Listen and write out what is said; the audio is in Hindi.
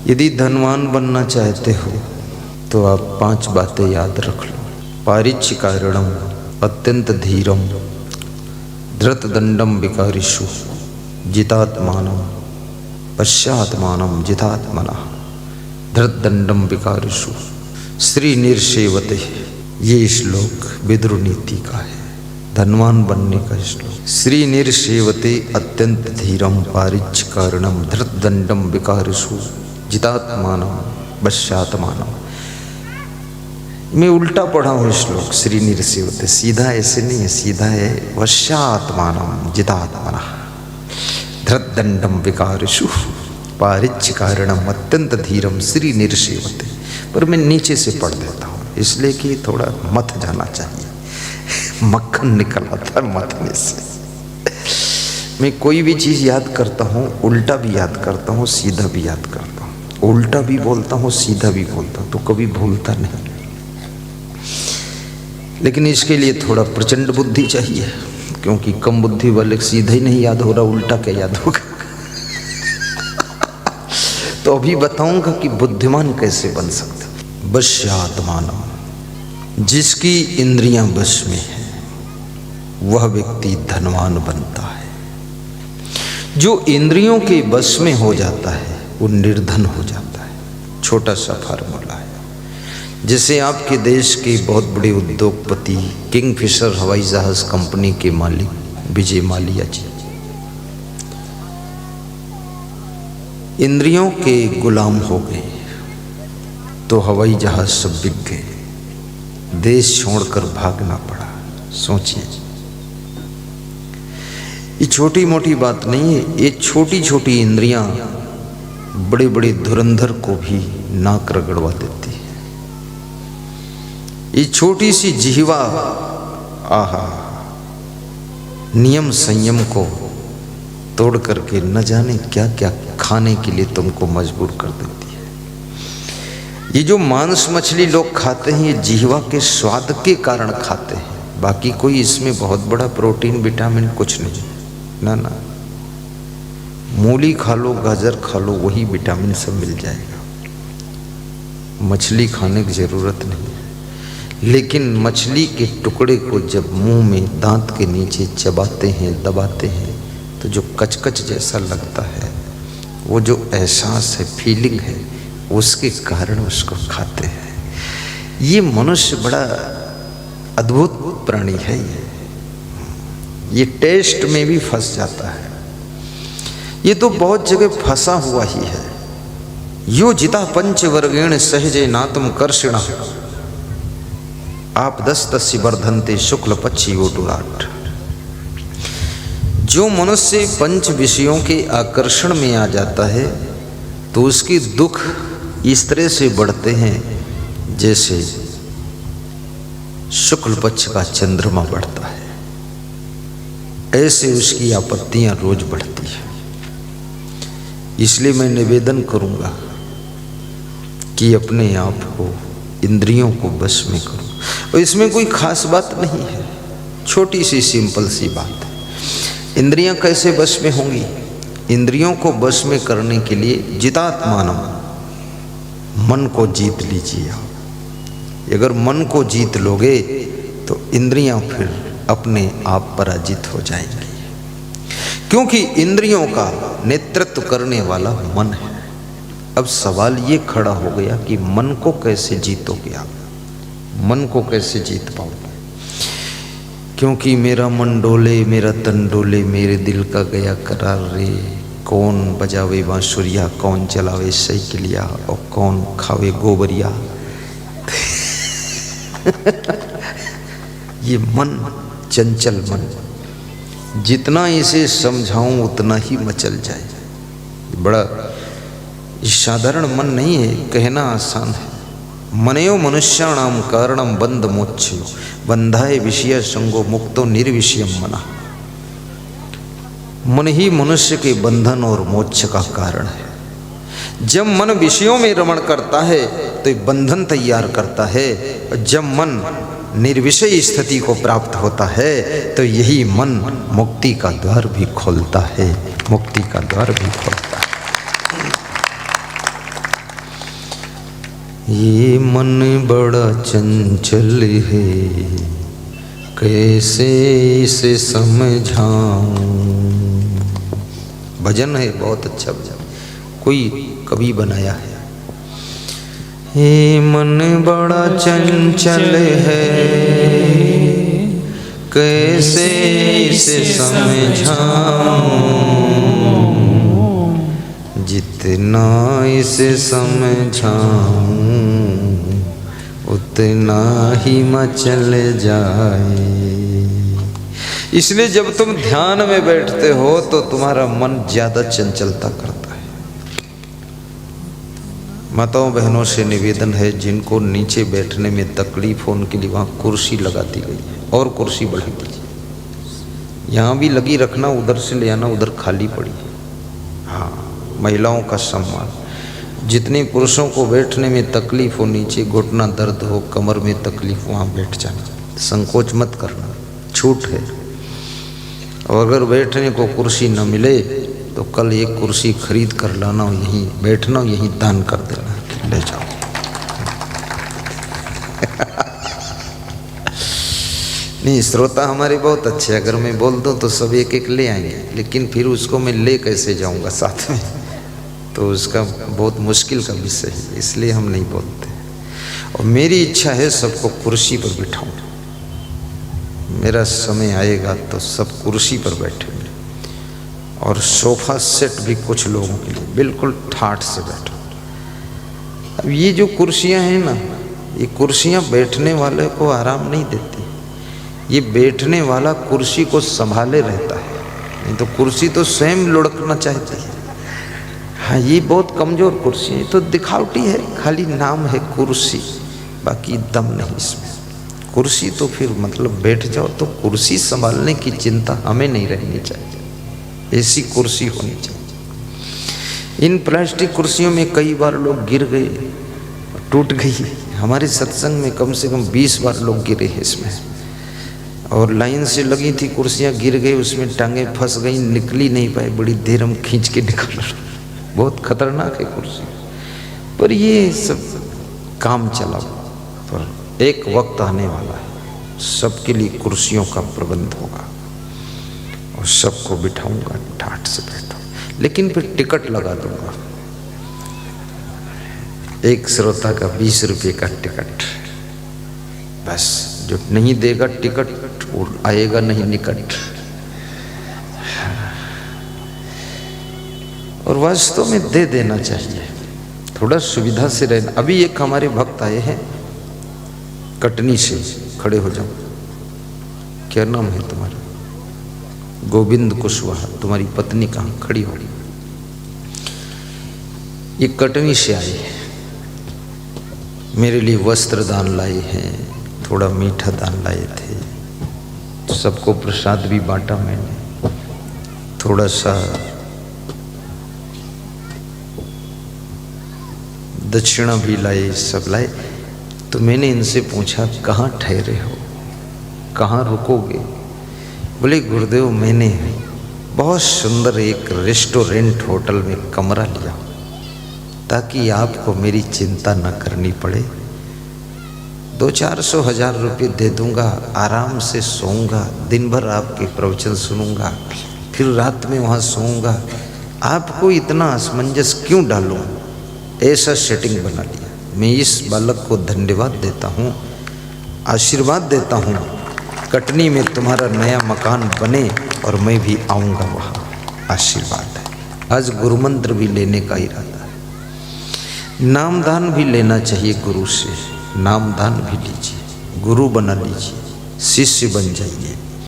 यदि धनवान बनना चाहते हो तो आप 5 बातें याद रख लो। पारिच्य कारणम अत्यंत धीरम धृतदंडम विकारिषु जितात्मानम पश्चात्मानम जितात्मना धृतदंडम विकारिषु श्री निर्सेवते। ये श्लोक विदुर नीति का है, धनवान बनने का श्लोक। श्री निर्सेवते अत्यंत धीरम पारिच्य कारणम धृतदंडम विकारिषु जितात्मानम पश्चात्मानम। मैं उल्टा पढ़ा हूँ श्लोक। श्री निर्सेवते सीधा ऐसे नहीं है, सीधा है वश्यात्मानम जितात्मना धृतदंडम विकारिषु पारिच्य कारणम अत्यंत धीरम श्री निर्सेवते। पर मैं नीचे से पढ़ देता हूँ इसलिए कि थोड़ा मत जाना चाहिए। मक्खन निकल आता है मतने से। मैं कोई भी चीज़ याद करता हूँ, उल्टा भी याद करता हूँ, सीधा भी याद करता हूँ। उल्टा भी बोलता हूँ, सीधा भी बोलता हूँ, तो कभी भूलता नहीं। लेकिन इसके लिए थोड़ा प्रचंड बुद्धि चाहिए, क्योंकि कम बुद्धि वाले सीधा ही नहीं याद हो रहा, उल्टा क्या याद होगा। तो अभी बताऊंगा कि बुद्धिमान कैसे बन सकता। वश्यात्मानम, जिसकी इंद्रियां वश में है वह व्यक्ति धनवान बनता है। जो इंद्रियों के वश में हो जाता है वो निर्धन हो जाता है। छोटा सा फार्मूला है। जैसे आपके देश के बहुत बड़े उद्योगपति किंगफिशर हवाई जहाज कंपनी के मालिक विजय माल्या जी इंद्रियों के गुलाम हो गए तो हवाई जहाज सब बिक गए, देश छोड़कर भागना पड़ा। सोचिए, ये छोटी मोटी बात नहीं है। ये छोटी छोटी इंद्रियां बड़े बड़े धुरंधर को भी नाक रगड़वा देती है। ये छोटी सी जिह्वा आहा नियम संयम को तोड़ करके न जाने क्या क्या खाने के लिए तुमको मजबूर कर देती है। ये जो मांस मछली लोग खाते हैं ये जिह्वा के स्वाद के कारण खाते हैं, बाकी कोई इसमें बहुत बड़ा प्रोटीन विटामिन कुछ नहीं। ना ना, मूली खा लो, गाजर खा लो, वही विटामिन सब मिल जाएगा। मछली खाने की जरूरत नहीं है। लेकिन मछली के टुकड़े को जब मुंह में दांत के नीचे चबाते हैं, दबाते हैं, तो जो कचकच जैसा लगता है, वो जो एहसास है, फीलिंग है, उसके कारण उसको खाते हैं। ये मनुष्य बड़ा अद्भुत प्राणी है। ये टेस्ट में भी फंस जाता है। ये तो बहुत जगह फंसा हुआ ही है। यो जिता पंचवर्गेण सहजे नातम कर्षिणा आप दस्तस्य वर्धन्ते शुक्ल पक्षी ओटुराट। जो मनुष्य पंच विषयों के आकर्षण में आ जाता है तो उसके दुख इस तरह से बढ़ते हैं जैसे शुक्ल पक्ष का चंद्रमा बढ़ता है। ऐसे उसकी आपत्तियां रोज बढ़ती है। इसलिए मैं निवेदन करूंगा कि अपने आप को, इंद्रियों को वश में करो। और इसमें कोई खास बात नहीं है, छोटी सी सिंपल सी बात है। इंद्रियां कैसे वश में होंगी? इंद्रियों को वश में करने के लिए जितात्मानम, मन को जीत लीजिए आप। अगर मन को जीत लोगे तो इंद्रियां फिर अपने आप पराजित हो जाएंगी, क्योंकि इंद्रियों का नेतृत्व करने वाला मन है। अब सवाल ये खड़ा हो गया कि मन को कैसे जीतोगे आप? मन को कैसे जीत पाओगे? क्योंकि मेरा मन डोले, मेरा तन डोले, मेरे दिल का गया करार रे। कौन बजावे बांसुरिया, कौन चलावे साइकिलिया और कौन खावे गोबरिया। ये मन, चंचल मन, जितना इसे समझाऊं उतना ही मचल जाए। बड़ा साधारण मन नहीं है, कहना आसान है। मनयो मनुष्याणाम कारणम बंध मोक्ष बंधाए विषय संगो मुक्तो निर्विषयम मना। मन ही मनुष्य के बंधन और मोक्ष का कारण है। जब मन विषयों में रमण करता है तो बंधन तैयार करता है, और जब मन निर्विषय स्थिति को प्राप्त होता है तो यही मन मुक्ति का द्वार भी खोलता है, मुक्ति का द्वार भी खोलता है। ये मन बड़ा चंचल है, कैसे इसे समझाऊं। भजन है, बहुत अच्छा भजन, कोई कवि बनाया है। ये मन बड़ा चंचल है, कैसे इसे समझाऊं। जितना इसे समझाऊं उतना ही मचल जाए। इसलिए जब तुम ध्यान में बैठते हो तो तुम्हारा मन ज्यादा चंचलता करता है। माताओं बहनों से निवेदन है, जिनको नीचे बैठने में तकलीफ हो उनके लिए वहाँ कुर्सी लगा दी गई है, और कुर्सी बढ़ी दीजिए। यहाँ भी लगी रखना, उधर से ले आना, उधर खाली पड़ी है। हाँ, महिलाओं का सम्मान। जितने पुरुषों को बैठने में तकलीफ हो, नीचे घुटना दर्द हो, कमर में तकलीफ, वहाँ बैठ जाना, संकोच मत करना, छूट है। और अगर बैठने को कुर्सी न मिले तो कल एक कुर्सी खरीद कर लाना, यहीं बैठना, यहीं दान कर देना, ले जाओ। नहीं, श्रोता हमारे बहुत अच्छे, अगर मैं बोल दूं तो सब एक एक ले आएंगे, लेकिन फिर उसको मैं ले कैसे जाऊंगा साथ में, तो उसका बहुत मुश्किल का विषय है, इसलिए हम नहीं बोलते। और मेरी इच्छा है सबको कुर्सी पर बिठाऊं। मेरा समय आएगा तो सब कुर्सी पर बैठेंगे, और सोफा सेट भी कुछ लोगों के लिए बिल्कुल ठाठ से बैठो। अब ये जो कुर्सियां हैं ना, ये कुर्सियां बैठने वाले को आराम नहीं देती। ये बैठने वाला कुर्सी को संभाले रहता है, नहीं तो कुर्सी तो स्वयं लुढ़कना चाहती है। हाँ, ये बहुत कमजोर कुर्सी है, तो दिखावटी है, खाली नाम है कुर्सी, बाकी दम नहीं इसमें। कुर्सी तो फिर मतलब बैठ जाओ, तो कुर्सी संभालने की चिंता हमें नहीं रहनी चाहिए, ऐसी कुर्सी होनी चाहिए। इन प्लास्टिक कुर्सियों में कई बार लोग गिर गए, टूट गई। हमारे सत्संग में कम से कम 20 बार लोग गिरे हैं इसमें, और लाइन से लगी थी कुर्सियां, गिर गई, उसमें टांगे फंस गई, निकली नहीं पाए, बड़ी देर हम खींच के निकाल। बहुत खतरनाक है कुर्सी, पर ये सब काम चला। पर एक वक्त आने वाला है, सबके लिए कुर्सियों का प्रबंध होगा, और सबको बिठाऊंगा, ठाठ से बैठो, लेकिन फिर टिकट लगा दूंगा। एक श्रोता का 20 रुपये का टिकट, बस। जो नहीं देगा टिकट वो आएगा नहीं निकट। और वास्तव में दे देना चाहिए, थोड़ा सुविधा से रहना। अभी एक हमारे भक्त आए हैं कटनी से, खड़े हो जाओ। क्या नाम है तुम्हारा? गोविंद कुशवाहा। तुम्हारी पत्नी कहाँ? खड़ी हो। ये कटनी से आए हैं, मेरे लिए वस्त्र दान लाए हैं, थोड़ा मीठा दान लाए थे, सबको प्रसाद भी बांटा मैंने, थोड़ा सा दक्षिणा भी लाए, सब लाए। तो मैंने इनसे पूछा कहाँ ठहरे हो, कहाँ रुकोगे? बोले गुरुदेव मैंने बहुत सुंदर एक रेस्टोरेंट होटल में कमरा लिया ताकि आपको मेरी चिंता न करनी पड़े। 200-400 हजार रुपये दे दूंगा, आराम से सोऊंगा, दिन भर आपके प्रवचन सुनूंगा, फिर रात में वहाँ सोऊंगा। आपको इतना असमंजस क्यों डालूं? ऐसा सेटिंग बना लिया। मैं इस बालक को धन्यवाद देता हूँ, आशीर्वाद देता हूँ, कटनी में तुम्हारा नया मकान बने और मैं भी आऊँगा वहाँ। आशीर्वाद है। आज गुरु मंत्र भी लेने का इरादा है, नामदान भी लेना चाहिए गुरु से, नामदान भी लीजिए, गुरु बना लीजिए, शिष्य बन जाइए।